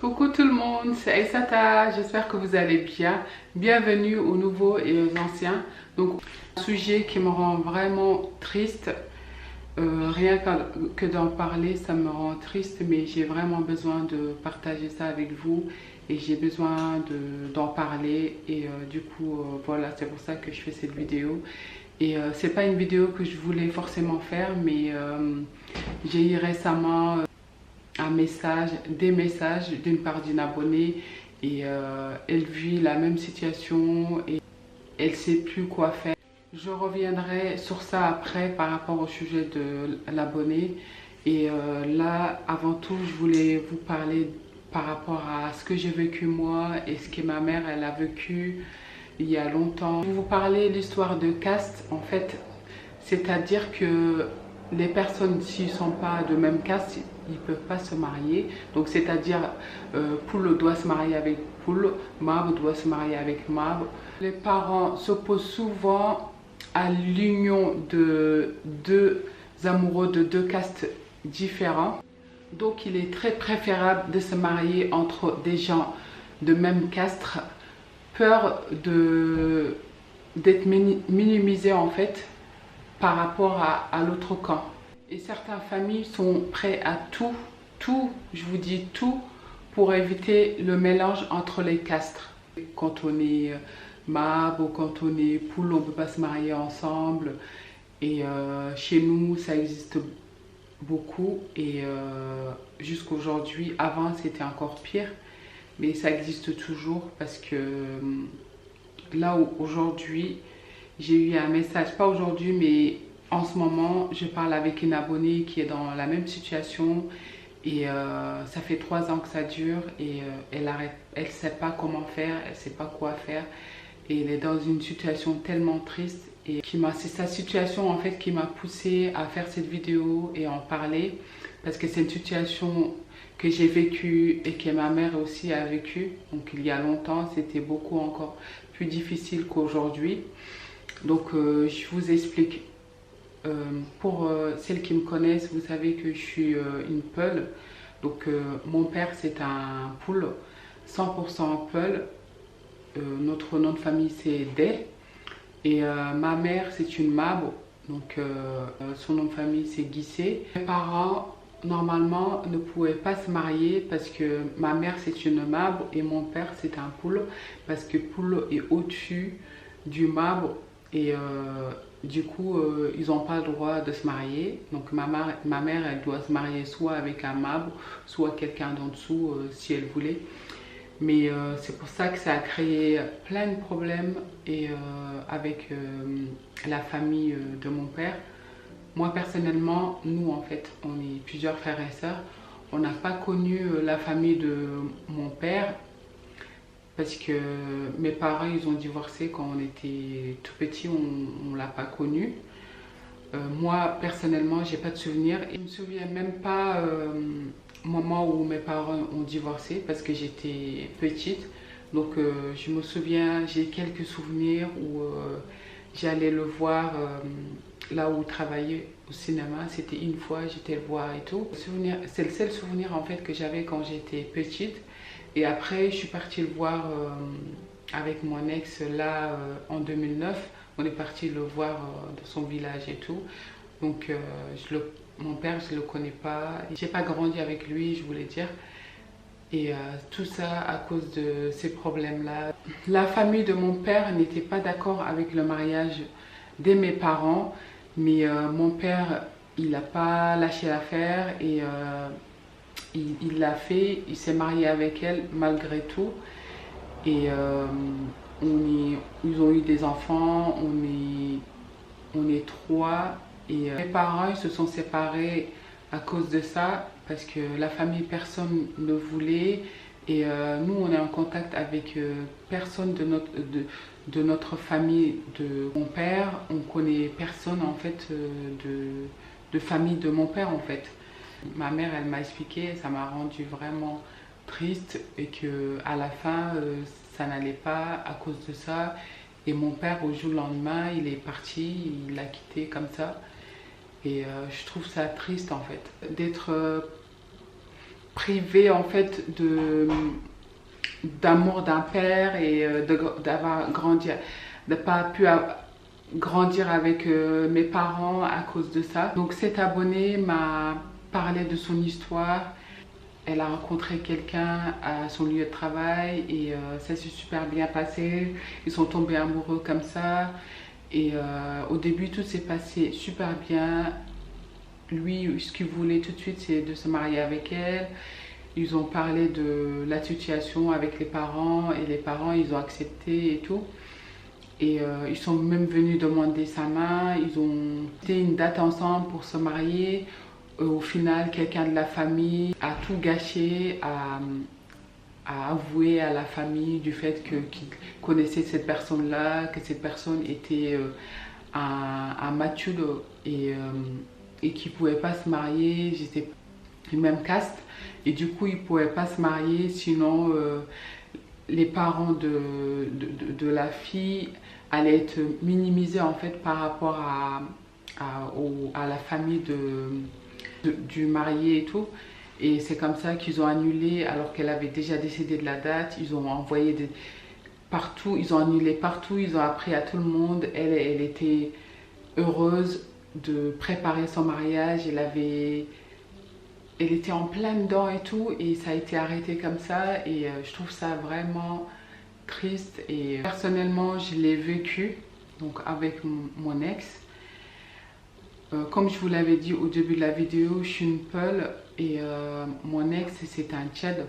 Coucou tout le monde, c'est Aïssata, j'espère que vous allez bien. Bienvenue aux nouveaux et aux anciens. Donc, un sujet qui me rend vraiment triste, rien que d'en parler, ça me rend triste, mais j'ai vraiment besoin de partager ça avec vous et j'ai besoin d'en parler. Et du coup, voilà, c'est pour ça que je fais cette vidéo. Et c'est pas une vidéo que je voulais forcément faire, mais j'ai eu récemment des messages d'une part d'une abonnée et elle vit la même situation et elle sait plus quoi faire. Je reviendrai sur ça après par rapport au sujet de l'abonné et là avant tout je voulais vous parler par rapport à ce que j'ai vécu moi et ce que ma mère elle a vécu il y a longtemps. Je vais vous parler de l'histoire de caste en fait, c'est-à-dire que les personnes, s'ils ne sont pas de même caste, ils ne peuvent pas se marier. Donc, c'est-à-dire, poule doit se marier avec poule, marbre doit se marier avec marbre. Les parents s'opposent souvent à l'union de deux amoureux de deux castes différents. Donc, il est très préférable de se marier entre des gens de même caste, peur d'être minimisé en fait par rapport à l'autre camp. Et certaines familles sont prêtes à tout, je vous dis tout, pour éviter le mélange entre les castes. Quand on est marbre ou quand on est poule, on ne peut pas se marier ensemble. Et chez nous, ça existe beaucoup. Et jusqu'aujourd'hui, avant c'était encore pire. Mais ça existe toujours parce que là où aujourd'hui, j'ai eu un message, pas aujourd'hui, mais en ce moment, je parle avec une abonnée qui est dans la même situation et ça fait 3 ans que ça dure et elle sait pas comment faire, elle sait pas quoi faire et elle est dans une situation tellement triste et c'est sa situation en fait qui m'a poussée à faire cette vidéo et en parler parce que c'est une situation que j'ai vécue et que ma mère aussi a vécue. Donc il y a longtemps, c'était beaucoup encore plus difficile qu'aujourd'hui. Donc je vous explique. Pour celles qui me connaissent, vous savez que je suis une Peul. Donc mon père c'est un poule, 100% Peul. Notre nom de famille c'est Day. Et ma mère c'est une Mab. Donc son nom de famille c'est Guissé. Mes parents normalement ne pouvaient pas se marier parce que ma mère c'est une Mab et mon père c'est un poule. Parce que poule est au-dessus du Mab. Et du coup, ils n'ont pas le droit de se marier. Donc ma mère, elle doit se marier soit avec un marbre, soit quelqu'un d'en dessous si elle voulait. Mais c'est pour ça que ça a créé plein de problèmes et, avec la famille de mon père. Moi personnellement, nous en fait, on est plusieurs frères et sœurs. On n'a pas connu la famille de mon père. Parce que mes parents, ils ont divorcé quand on était tout petit, on ne l'a pas connu. Moi, personnellement, j'ai pas de souvenir. Je ne me souviens même pas au moment où mes parents ont divorcé parce que j'étais petite. Donc, je me souviens, j'ai quelques souvenirs où j'allais le voir là où il travaillait au cinéma. C'était une fois, j'étais le voir et tout. C'est le seul souvenir en fait que j'avais quand j'étais petite. Et après, je suis partie le voir avec mon ex là en 2009. On est parti le voir dans son village et tout. Donc, mon père, je ne le connais pas. J'ai pas grandi avec lui, je voulais dire. Et tout ça à cause de ces problèmes-là. La famille de mon père n'était pas d'accord avec le mariage de mes parents. Mais mon père, il n'a pas lâché l'affaire et il l'a fait, il s'est marié avec elle malgré tout. Et ils ont eu des enfants, on est 3. Et mes parents ils se sont séparés à cause de ça, parce que la famille, personne ne voulait. Et nous, on est en contact avec personne de notre famille de mon père. On connaît personne en fait de famille de mon père en fait. Ma mère, elle m'a expliqué, ça m'a rendu vraiment triste et que à la fin, ça n'allait pas à cause de ça. Et mon père, au jour le lendemain, il est parti, il l'a quitté comme ça. Et je trouve ça triste en fait, d'être privé en fait d'amour d'un père et d'avoir grandi, de pas pu grandir avec mes parents à cause de ça. Donc cette abonnée m'a parlé de son histoire. Elle a rencontré quelqu'un à son lieu de travail et ça s'est super bien passé. Ils sont tombés amoureux comme ça. Et au début, tout s'est passé super bien. Lui, ce qu'il voulait tout de suite, c'est de se marier avec elle. Ils ont parlé de la situation avec les parents et les parents, ils ont accepté et tout. Et ils sont même venus demander sa main. Ils ont fait une date ensemble pour se marier. Au final, quelqu'un de la famille a tout gâché, a avoué à la famille du fait qu'il connaissait cette personne-là, que cette personne était un mature et qu'il ne pouvait pas se marier. J'étais du même caste et du coup, il ne pouvait pas se marier, sinon les parents de la fille allaient être minimisés en fait par rapport à la famille du marié et tout. Et c'est comme ça qu'ils ont annulé alors qu'elle avait déjà décidé de la date. Ils ont envoyé partout, ils ont annulé partout, ils ont appris à tout le monde. Elle était heureuse de préparer son mariage. Elle était en plein dedans et tout et ça a été arrêté comme ça et je trouve ça vraiment triste. Et personnellement, je l'ai vécu donc avec mon ex. Comme je vous l'avais dit au début de la vidéo, je suis une Peul et mon ex c'est un Tchad.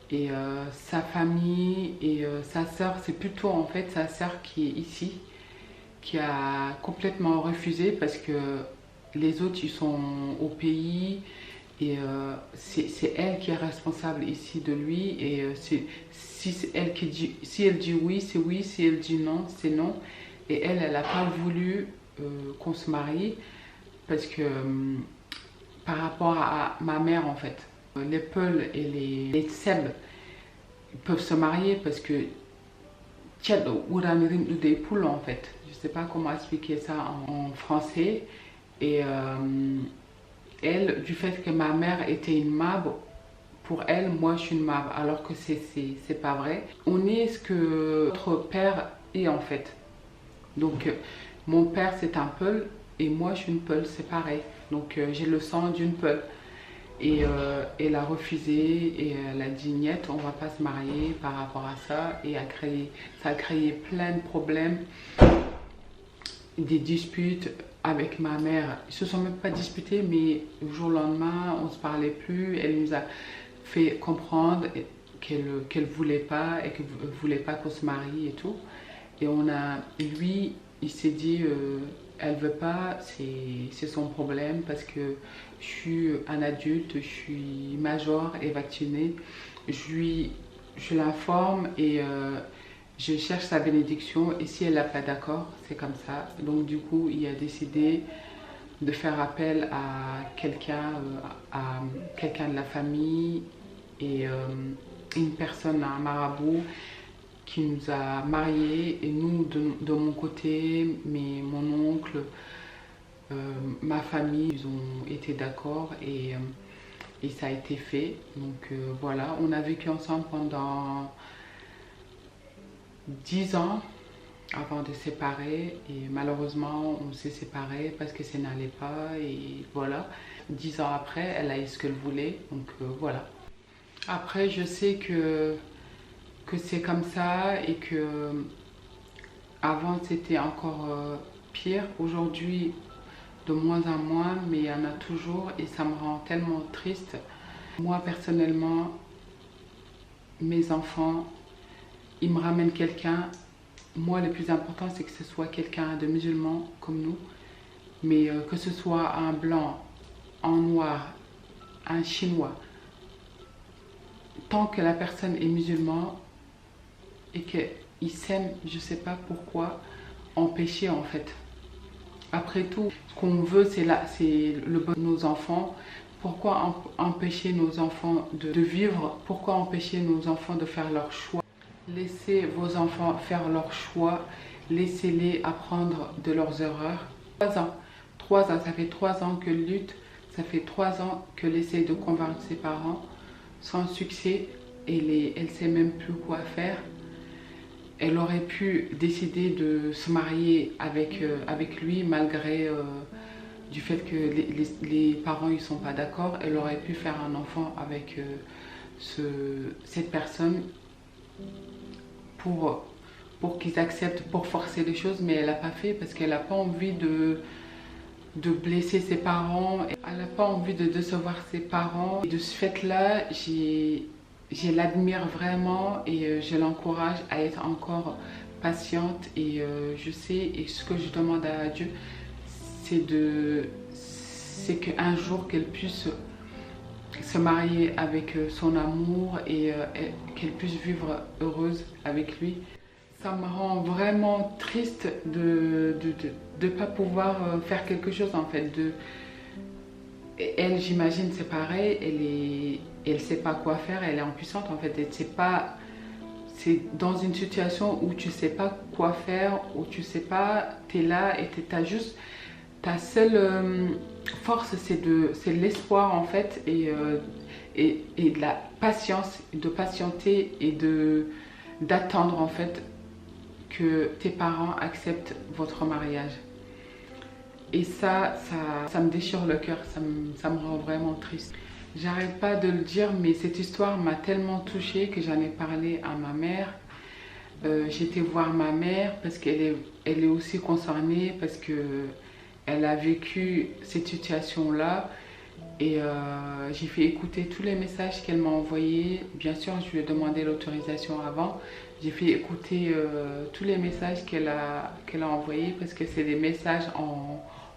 Et sa famille et sa sœur, c'est plutôt en fait sa sœur qui est ici, qui a complètement refusé parce que les autres ils sont au pays et c'est elle qui est responsable ici de lui. Et si elle dit oui, c'est oui, si elle dit non, c'est non. Et elle n'a pas voulu qu'on se marie parce que par rapport à ma mère en fait, les Peuls et les Seb peuvent se marier parce que des poules en fait, je sais pas comment expliquer ça en français. Et elle, du fait que ma mère était une Mab, pour elle, moi je suis une Mab, alors que c'est pas vrai. On est ce que notre père est en fait. Donc mon père c'est un Peul et moi je suis une Peul, c'est pareil. Donc j'ai le sang d'une Peul. Et elle a refusé et elle a dit niet, on va pas se marier par rapport à ça. Et ça a créé plein de problèmes, des disputes avec ma mère. Ils se sont même pas disputés, mais le jour au lendemain on se parlait plus. Elle nous a fait comprendre qu'elle voulait pas et qu'elle voulait pas qu'on se marie et tout. Et lui il s'est dit elle veut pas, c'est son problème parce que je suis un adulte, je suis major et vaccinée. Je l'informe et je cherche sa bénédiction et si elle n'est pas d'accord, c'est comme ça. Donc du coup, il a décidé de faire appel à quelqu'un de la famille et une personne, un marabout qui nous a mariés. Et nous, de mon côté, mon oncle, ma famille, ils ont été d'accord et ça a été fait. Donc voilà, on a vécu ensemble pendant 10 ans avant de se séparer et malheureusement on s'est séparés parce que ça n'allait pas et voilà. 10 ans après, elle a eu ce qu'elle voulait, donc voilà. Après, je sais que c'est comme ça et que avant c'était encore pire. Aujourd'hui, de moins en moins, mais il y en a toujours et ça me rend tellement triste. Moi personnellement, mes enfants, ils me ramènent quelqu'un. Moi, le plus important, c'est que ce soit quelqu'un de musulman comme nous, mais que ce soit un blanc, un noir, un chinois. Tant que la personne est musulmane et qu'ils s'aiment, je ne sais pas pourquoi empêcher en fait. Après tout, ce qu'on veut, c'est le bonheur de nos enfants. Pourquoi empêcher nos enfants de vivre? Pourquoi empêcher nos enfants de faire leur choix? Laissez vos enfants faire leur choix. Laissez-les apprendre de leurs erreurs. 3 ans. 3 ans, ça fait 3 ans que lutte. Ça fait 3 ans qu'elle essaye de convaincre ses parents, sans succès. Elle ne sait même plus quoi faire. Elle aurait pu décider de se marier avec lui malgré du fait que les parents ne sont pas d'accord. Elle aurait pu faire un enfant avec cette personne pour qu'ils acceptent, pour forcer les choses, mais elle n'a pas fait parce qu'elle n'a pas envie de blesser ses parents. Elle n'a pas envie de décevoir ses parents. Et de ce fait-là, je l'admire vraiment et je l'encourage à être encore patiente. Et je sais, et ce que je demande à Dieu, c'est qu'un jour qu'elle puisse se marier avec son amour et qu'elle puisse vivre heureuse avec lui. Ça me rend vraiment triste de ne pas pouvoir faire quelque chose en fait. Elle, j'imagine, c'est pareil, elle sait pas quoi faire, elle est impuissante en fait. C'est dans une situation où tu sais pas quoi faire, où tu sais pas, tu es là et ta seule force, c'est l'espoir en fait et de la patience, de patienter et d'attendre en fait que tes parents acceptent votre mariage. Et ça me déchire le cœur, ça me rend vraiment triste. J'arrête pas de le dire, mais cette histoire m'a tellement touchée que j'en ai parlé à ma mère. J'étais voir ma mère parce qu'elle est aussi concernée, parce qu'elle a vécu cette situation-là. Et j'ai fait écouter tous les messages qu'elle m'a envoyés. Bien sûr, je lui ai demandé l'autorisation avant. J'ai fait écouter tous les messages qu'elle a envoyés parce que c'est des messages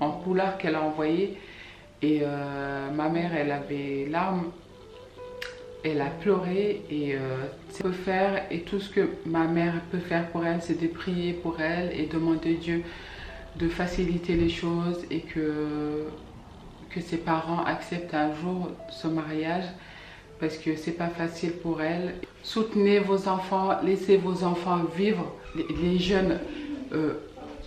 en couleur qu'elle a envoyés. Et ma mère, elle avait larmes, elle a pleuré et peut faire, et tout ce que ma mère peut faire pour elle, c'est de prier pour elle et demander Dieu de faciliter les choses et que ses parents acceptent un jour ce mariage parce que c'est pas facile pour elle. Soutenez vos enfants, laissez vos enfants vivre. Les jeunes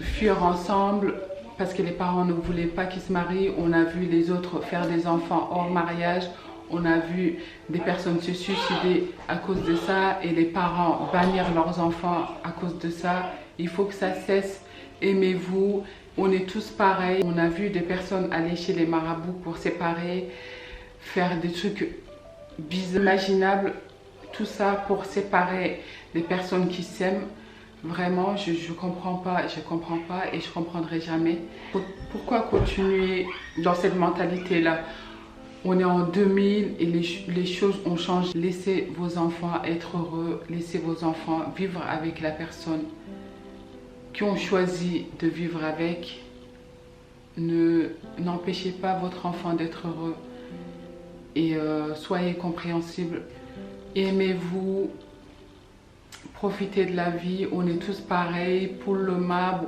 fuirent ensemble parce que les parents ne voulaient pas qu'ils se marient. On a vu les autres faire des enfants hors mariage. On a vu des personnes se suicider à cause de ça et les parents bannir leurs enfants à cause de ça. Il faut que ça cesse. Aimez-vous. On est tous pareils. On a vu des personnes aller chez les marabouts pour séparer, faire des trucs bizarres, imaginables. Tout ça pour séparer des personnes qui s'aiment. Vraiment, je comprends pas et je comprendrai jamais. Pourquoi continuer dans cette mentalité-là? On est en 2000 et les choses ont changé. Laissez vos enfants être heureux, laissez vos enfants vivre avec la personne qui ont choisi de vivre avec. N'empêchez pas votre enfant d'être heureux et soyez compréhensible. Aimez-vous, profitez de la vie, on est tous pareils. Pour le mab,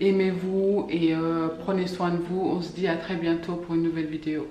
aimez-vous et prenez soin de vous. On se dit à très bientôt pour une nouvelle vidéo.